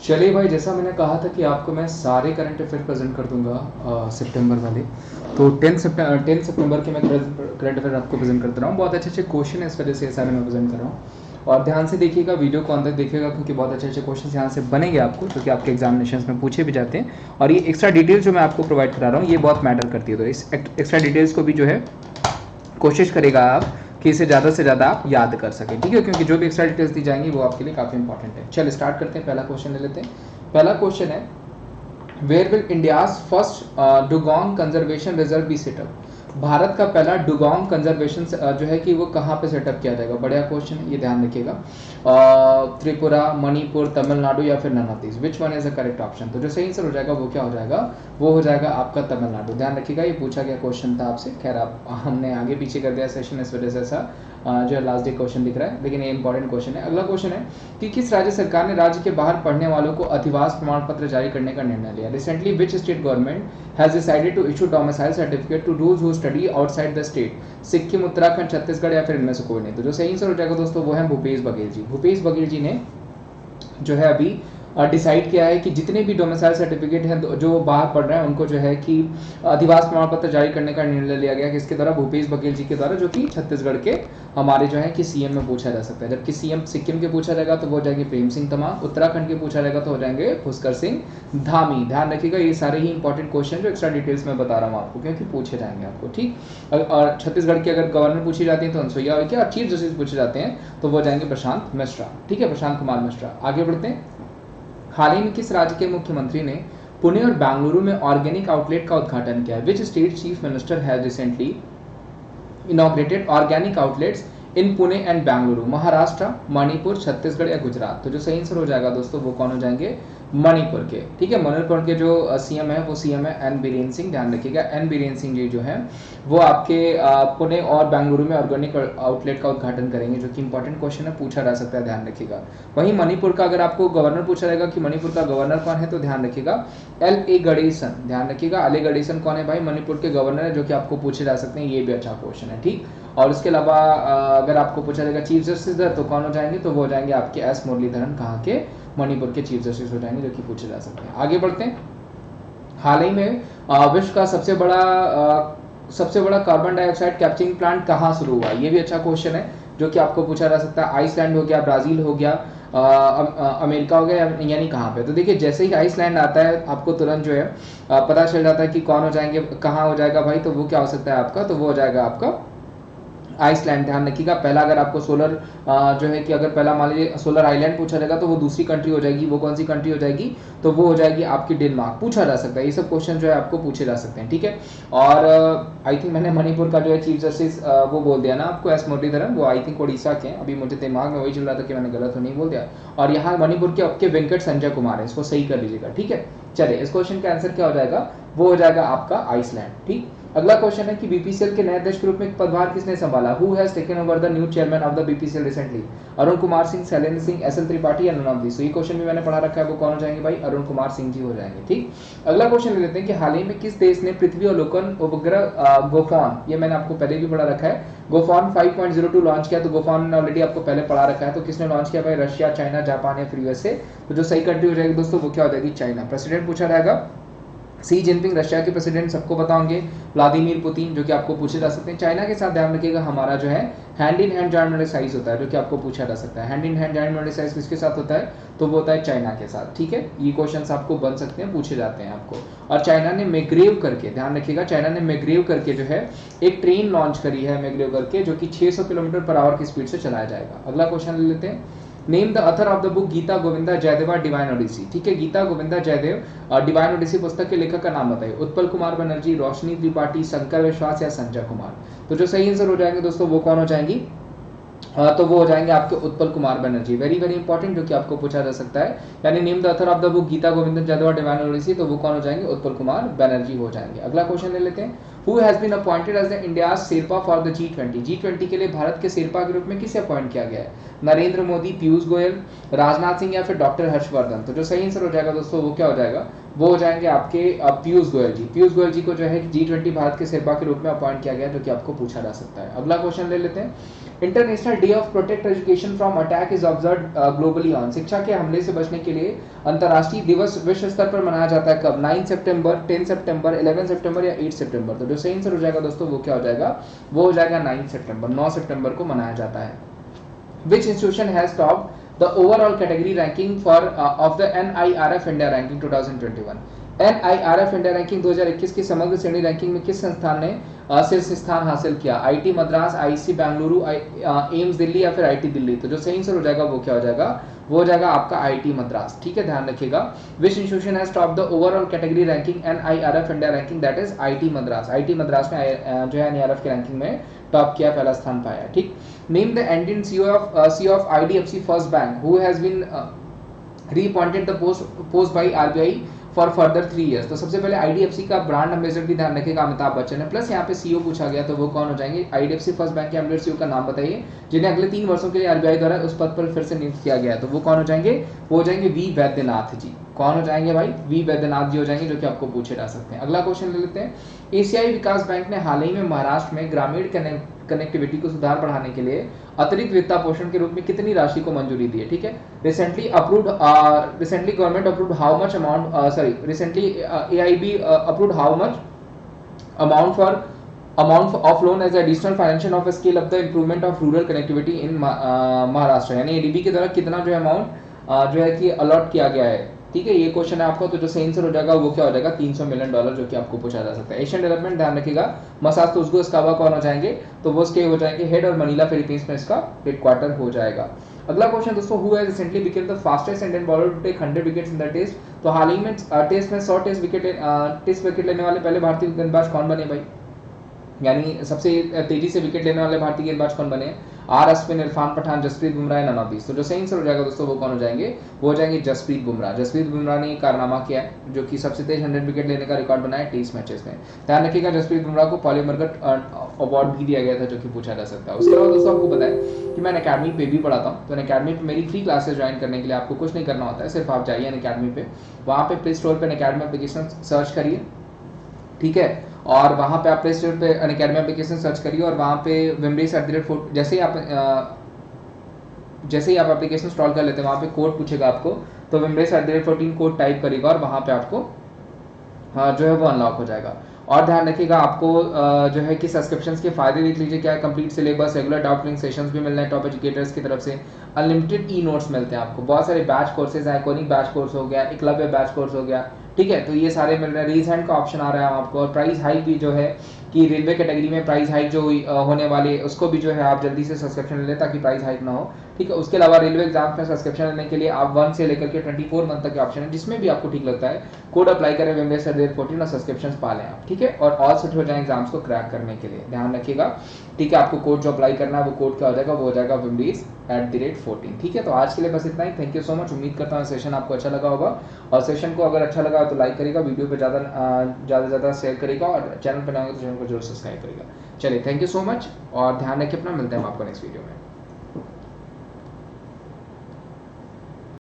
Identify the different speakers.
Speaker 1: चलिए भाई, जैसा मैंने कहा था कि आपको मैं सारे करंट अफेयर प्रेजेंट कर दूंगा सितंबर वाले। तो 10 सितंबर के मैं करंट अफेयर आपको प्रेजेंट करता रहा हूँ। बहुत अच्छे अच्छे क्वेश्चन है, इस वजह से ये सारे मैं प्रेजेंट कर रहा हूँ। और ध्यान से देखिएगा, वीडियो को अंदर देखिएगा, क्योंकि बहुत अच्छे अच्छे क्वेश्चन यहाँ से बनेंगे आपको, जो कि आपके एग्जामिनेशन में पूछे भी जाते हैं। और ये एक्स्ट्रा डिटेल्स जो मैं आपको प्रोवाइड करा रहा हूँ, ये बहुत मैटर करती है। तो इस एक्स्ट्रा डिटेल्स को भी जो है कोशिश करेगा आप कि इसे ज़्यादा से ज़्यादा आप याद कर सकें, ठीक है, क्योंकि जो भी एक्स्ट्रा डिटेल्स दी जाएंगी वो आपके लिए काफ़ी इंपॉर्टेंट है। चल स्टार्ट करते हैं, पहला क्वेश्चन ले लेते हैं। पहला क्वेश्चन है, where will India's first dugong conservation reserve be set up. Bharat का पहला डुगोंग कंजर्वेशन जो है कि वो कहाँ पे सेटअप किया जाएगा। बढ़िया क्वेश्चन है, ये ध्यान रखिएगा। त्रिपुरा, मणिपुर, तमिलनाडु या फिर none of this, which one is the correct option. तो जो सही आंसर हो जाएगा वो क्या हो जाएगा, वो हो जाएगा आपका तमिलनाडु। ध्यान रखिएगा, ये पूछा गया क्वेश्चन था आपसे। खैर आप हमने आगे पीछे कर दिया सेशन, इस वजह से ऐसा जो है लास्ट डे क्वेश्चन दिख रहा है, लेकिन ये इंपॉर्टेंट क्वेश्चन है। अगला क्वेश्चन है कि किस राज्य सरकार ने राज्य के बाहर पढ़ने वालों को अधिवास प्रमाण पत्र जारी करने का निर्णय लिया। Recently which state government has decided to issue domicile certificate to those who study outside the state. Sikkim, Uttarakhand, Chhattisgarh या फिर इनमें से कोई नहीं। तो जो सही आंसर हो जाएगा दोस्तों वो है भूपेश बघेल जी। भूपेश बघेल जी ने जो है अभी डिसाइड किया है कि जितने भी डोमिसाइल सर्टिफिकेट हैं जो बाहर पढ़ रहे हैं उनको जो है कि अधिवास प्रमाण पत्र जारी करने का निर्णय लिया गया, किसके द्वारा, भूपेश बघेल जी के द्वारा, जो कि छत्तीसगढ़ के हमारे जो है कि सीएम में पूछा जा सकता है। जबकि सीएम सिक्किम के पूछा जाएगा तो वो हो जाएंगे प्रेम सिंह तमांग, उत्तराखंड के पूछा जाएगा तो हो जाएंगे पुष्कर सिंह धामी। ध्यान रखिएगा, ये सारे ही इंपॉर्टेंट क्वेश्चन जो एक्स्ट्रा डिटेल्स में बता रहा हूँ आपको, क्योंकि पूछे जाएंगे आपको, ठीक। और छत्तीसगढ़ की अगर गवर्नर पूछी जाती है तो अनसुईया उइके, और चीफ जस्टिस पूछे जाते हैं तो वो जाएंगे प्रशांत मिश्रा, ठीक है, प्रशांत कुमार मिश्रा। आगे बढ़ते हैं। हाल ही में किस राज्य के मुख्यमंत्री ने पुणे और बेंगलुरु में ऑर्गेनिक आउटलेट का उद्घाटन किया। Which state chief minister has recently inaugurated organic outlets in Pune and Bengaluru. Maharashtra, Manipur, Chhattisgarh या गुजरात। तो जो सही आंसर हो जाएगा दोस्तों वो कौन हो जाएंगे, मणिपुर के, ठीक है। मणिपुर के जो सीएम है वो सीएम है एन बीरेन सिंह। ध्यान रखिएगा, एन बीरेन सिंह जी जो है वो आपके पुणे और बेंगलुरु में ऑर्गेनिक आउटलेट का उद्घाटन करेंगे, जो कि इंपॉर्टेंट क्वेश्चन है, पूछा जा सकता है, ध्यान रखिएगा। वहीं मणिपुर का अगर आपको गवर्नर पूछा जाएगा कि मणिपुर का गवर्नर कौन है, तो ध्यान रखिएगा एल ए गणेशन। ध्यान रखिएगा, एल ए गणेशन कौन है भाई, मणिपुर के गवर्नर है, जो कि आपको पूछे जा सकते हैं, ये भी अच्छा क्वेश्चन है, ठीक। और उसके अलावा अगर आपको पूछा जाएगा चीफ जस्टिस तो कौन हो जाएंगे, तो वो हो जाएंगे आपके एस मुरलीधरन, कहाँ के, मणिपुर के चीफ जस्टिस हो जाएंगे, जो कि पूछे जा सकते हैं। आगे बढ़ते हैं। हाल ही में विश्व का सबसे बड़ा कार्बन डाइऑक्साइड कैप्चरिंग प्लांट कहाँ शुरू हुआ। ये भी अच्छा क्वेश्चन है, जो कि आपको पूछा जा सकता है। आइसलैंड हो गया, ब्राजील हो गया, अमेरिका हो गया, यानी कहाँ पे। तो देखिए, जैसे ही आइसलैंड आता है आपको तुरंत जो है पता चल जाता है कि कौन हो जाएंगे, कहाँ हो जाएगा भाई। तो वो क्या हो सकता है आपका, तो वो हो जाएगा आपका आइसलैंड। ध्यान रखिएगा, पहला अगर आपको सोलर जो है कि अगर पहला मान लीजिए सोलर आइलैंड पूछा जाएगा तो वो दूसरी कंट्री हो जाएगी। वो कौन सी कंट्री हो जाएगी, तो वो हो जाएगी आपकी डेनमार्क। पूछा जा सकता है, ये सब क्वेश्चन जो है आपको पूछे जा सकते हैं, ठीक है। और आई थिंक मैंने मणिपुर का जो है चीफ जस्टिस वो बोल दिया ना आपको, एस मुरलीधरन, वो आई थिंक उड़ीसा के हैं। अभी मुझे दिमाग में वही चल रहा था कि मैंने गलत तो नहीं बोल दिया। और यहाँ मणिपुर के आपके वेंकट संजय कुमार है, इसको सही कर लीजिएगा, ठीक है। चलिए, इस क्वेश्चन का आंसर क्या हो जाएगा, वो हो जाएगा आपका आइसलैंड, ठीक। अगला क्वेश्चन है कि बीपीसीएल के नए अध्यक्ष के रूप में पदभार किसने संभाला। Who has taken over the new chairman of the BPCL recently. Arun Kumar Singh, Shailendra Singh, SL Tripathi या नन ऑफ दिस। ये क्वेश्चन भी मैंने पढ़ा रखा है, वो कौन हो जाएंगे भाई, अरुण कुमार सिंह जी हो जाएंगे, ठीक। अगला क्वेश्चन ले लेते हैं कि हाल ही में किस देश ने पृथ्वी अवलोकन उपग्रह गोफॉन, ये मैंने आपको पहले भी पढ़ा रखा है, गोफॉन 5.02 लॉन्च किया। तो गोफॉन ने ऑलरेडी आपको पहले पढ़ा रखा है, तो किसने लॉन्च किया भाई, रशिया, चाइना, जापान या फिर यूएसए। तो जो सही कंट्री हो जाएगी दोस्तों वो क्या हो जाएगी, चाइना। प्रेसिडेंट पूछा जाएगा सी जिनपिंग, रशिया के प्रेसिडेंट सबको बताओगे, व्लादिमीर पुतिन, जो कि आपको पूछे जा सकते हैं। चाइना के साथ ध्यान रखिएगा हमारा जो है hand in hand joint exercise होता है, जो कि आपको पूछा जा सकता है। Hand in hand joint exercise किसके साथ होता है, तो वो होता है चाइना के साथ, ठीक है। ये क्वेश्चंस आपको बन सकते हैं, पूछे जाते हैं आपको। और चाइना ने मैग्रेव करके, ध्यान रखिएगा, चाइना ने मैग्रेव करके जो है एक ट्रेन लॉन्च करी है, मैग्रेव करके, जो कि 600 किलोमीटर पर आवर की स्पीड से चलाया जाएगा। अगला क्वेश्चन ले लेते हैं। Name the author of the book Gita Govinda Jayadeva divine odyssey, ठीक है। गीता गोविंदा जयदेव डिवाइन ओडिसी पुस्तक के लेखक का नाम बताइए। उत्पल कुमार बनर्जी, रोशनी त्रिपाठी, शंकर विश्वास या संजय कुमार। तो जो सही आंसर हो जाएंगे दोस्तों वो कौन हो जाएंगी, तो वो हो जाएंगे आपके Utpal Kumar Banerjee. Very very important, जो कि आपको पूछा जा सकता है। यानी name the author of the book Gita Govind Jayadeva divine odyssey, तो वो कौन हो जाएंगे, उत्पल कुमार बनर्जी हो जाएंगे। अगला क्वेश्चन ले लेते हैं। Who has been appointed as the India sherpa for the G20। G20 के लिए भारत के शेरपा के रूप में किसे अपॉइंट किया गया है। नरेंद्र मोदी, पीयूष गोयल, राजनाथ सिंह या फिर डॉक्टर हर्षवर्धन। तो जो सही आंसर हो जाएगा दोस्तों वो क्या हो जाएगा, वो हो जाएंगे आपके पीयूष गोयल जी। पीयूष गोयल जी को जो है G20 भारत के शेरपा के रूप में अपॉइंट किया गया, जो कि आपको पूछा जा सकता है। अगला क्वेश्चन ले लेते हैं। International day of protect education from attack is observed globally on. शिक्षा के हमले से बचने के लिए अंतर्राष्ट्रीय दिवस विश्व स्तर पर मनाया जाता है कब? 9 सितंबर, 10 सितंबर, 11 सितंबर या 8 सितंबर। तो जो सही आंसर हो जाएगा दोस्तों वो क्या हो जाएगा? वो हो जाएगा 9 सितंबर। 9 सितंबर को मनाया जाता है। Which institution has topped the overall category ranking for of the NIRF India ranking 2021? NIRF India ranking 2021 की समग्र श्रेणी रैंकिंग में किस संस्थान ने शीर्ष स्थान हासिल किया? IT Madras, IC Bengaluru, AIIMS Delhi या फिर आईटी दिल्ली? तो जो सही आंसर हो जाएगा वो क्या हो जाएगा? वो हो जाएगा आपका आईटी मद्रास। ठीक है, ध्यान रखिएगा। विच institution has top the overall category ranking NIRF India ranking? That is IT Madras. IT Madras ने जो है NIRF की रैंकिंग में टॉप किया, पहला स्थान पाया। ठीक। Name the Indian CEO of IDFC First Bank who has been reappointed the post by RBI for further 3 years. तो सबसे पहले आईडीएफसी का ब्रांड एम्बेसडर भी ध्यान रखिएगा, अमिताभ बच्चन है। प्लस यहाँ पे सीईओ पूछा गया, तो वो कौन हो जाएंगे? आईडीएफसी फर्स्ट बैंक के एम्बेसडर सीईओ का नाम बताइए जिन्हें अगले 3 वर्षों के लिए आरबीआई द्वारा उस पद पर फिर से नियुक्त किया गया है। तो वो कौन हो जाएंगे? वो हो जाएंगे वी वैद्यनाथ जी। कौन हो जाएंगे भाई? वी वैद्यनाथ जी हो जाएंगे, जो कि आपको पूछे जा सकते हैं। अगला क्वेश्चन ले लेते हैं। एशियाई विकास बैंक ने हाल ही में महाराष्ट्र में ग्रामीण कनेक्टिविटी को सुधार बढ़ाने के लिए अतिरिक्त वित्त पोषण के रूप में कितनी राशि को मंजूरी दी है? ठीक है, recently government approved how much amount, recently AIB approved how much amount of loan as additional financial of scale up the improvement of rural connectivity in Maharashtra. यानी ADB के द्वारा कितना जो अमाउंट जो है कि अलॉट किया गया है। ठीक है, ये क्वेश्चन है आपका। तो जो सही आंसर हो जाएगा वो क्या हो जाएगा? $300 मिलियन, जो कि आपको पूछा जा सकता है। एशियन डेवलपमेंट ध्यान रखिएगा, मसात्सुगो एस्कावा कौन हो जाएंगे? तो वो इसके हो जाएंगे हेड, और मनीला फिलीपींस में इसका हेडक्वार्टर हो जाएगा। अगला क्वेश्चन दोस्तों, who has recently become the fastest Indian bowler to take 100 wickets in the test. तो हाल ही में टेस्ट में 100 टेस्ट विकेट लेने वाले पहले भारतीय गेंदबाज कौन बने भाई? यानी सबसे तेजी से विकेट लेने वाले भारतीय गेंदबाज कौन बने? R Ashwin, Irfan Pathan, Jasprit Bumrah, none of these. तो जो सही आंसर हो जाएगा दोस्तों वो कौन हो जाएंगे? वो हो जाएंगे जसप्रीत बुमराह। जसप्रीत बुमराह ने कारनामा किया है, जो कि सबसे तेज 100 विकेट लेने का रिकॉर्ड बनाया टेस्ट मैचेस में। ध्यान रखिएगा, जसप्रीत बुमराह को पॉली मरकट अवार्ड भी दिया गया था, जो कि पूछा जा सकता है। उसके अलावा दोस्तों आपको बताएं कि मैं अकेडमी पे भी पढ़ाता हूँ। तो अकेडमी पे मेरी फ्री क्लासेस ज्वाइन करने के लिए आपको कुछ नहीं करना होता है, सिर्फ आप जाइए अकेडमी पे, वहाँ पे प्ले स्टोर पर अकेडमी एप्लीकेशन सर्च करिए। ठीक है, और वहाँ पे आप प्ले स्टोर पे अकेडमी एप्लीकेशन सर्च करिए, और वहाँ पे विमरीस @ जैसे ही आप एप्लीकेशन इंस्टॉल कर लेते हैं, वहाँ पे कोड पूछेगा आपको, तो विमरीस @14 कोड टाइप करिएगा, और वहाँ पे आपको जो है वो अनलॉक हो जाएगा। और ध्यान रखिएगा, आपको जो है कि सब्सक्रिप्शंस के फायदे देख लीजिए क्या है। Complete syllabus, regular doubt clearing sessions भी मिल रहे हैं टॉप एजुकेटर्स की तरफ से, अनलिमिटेड ई नोट्स मिलते हैं आपको, बहुत सारे बैच कोर्सेज हैं, कोनिक बैच कोर्स हो गया, एकलव्य बैच कोर्स हो गया। ठीक है, तो ये सारे मिल रहे हैं। रीज हैंड का ऑप्शन आ रहा है आपको, और प्राइस हाइक भी जो है कि रेलवे कैटेगरी में प्राइस हाइक जो होने वाली है उसको भी जो है आप जल्दी से सब्सक्रिप्शन ले लें ताकि प्राइस हाइक ना हो। ठीक है, उसके अलावा रेलवे एग्जाम में सब्सक्रिप्शन लेने के लिए आप 1 से लेकर के 24 मंथ तक के ऑप्शन है, जिसमें भी आपको ठीक लगता है कोड अप्लाई करें विमरेस @14 और सब्सक्रिप्शन पा लें आप। ठीक है, और ऑल सेट हो जाए एग्जाम्स को क्रैक करने के लिए। ध्यान रखिएगा, ठीक है, आपको कोड जो अप्लाई करना है वो कोड क्या हो जाएगा? वो हो जाएगा विमरीस @14। ठीक है, तो आज के लिए बस इतना ही। Thank you so much. उम्मीद करता हूँ सेशन आपको अच्छा लगा होगा, और सेशन को अगर अच्छा लगा तो लाइक करेगा, वीडियो पे ज़्यादा शेयर करेगा, और चैनल पर नए हो तो चैनल को जरूर सब्सक्राइब करेगा। चलिए, थैंक यू सो मच, और ध्यान रखिए अपना, मिलते हैं हम आपको नेक्स्ट वीडियो में।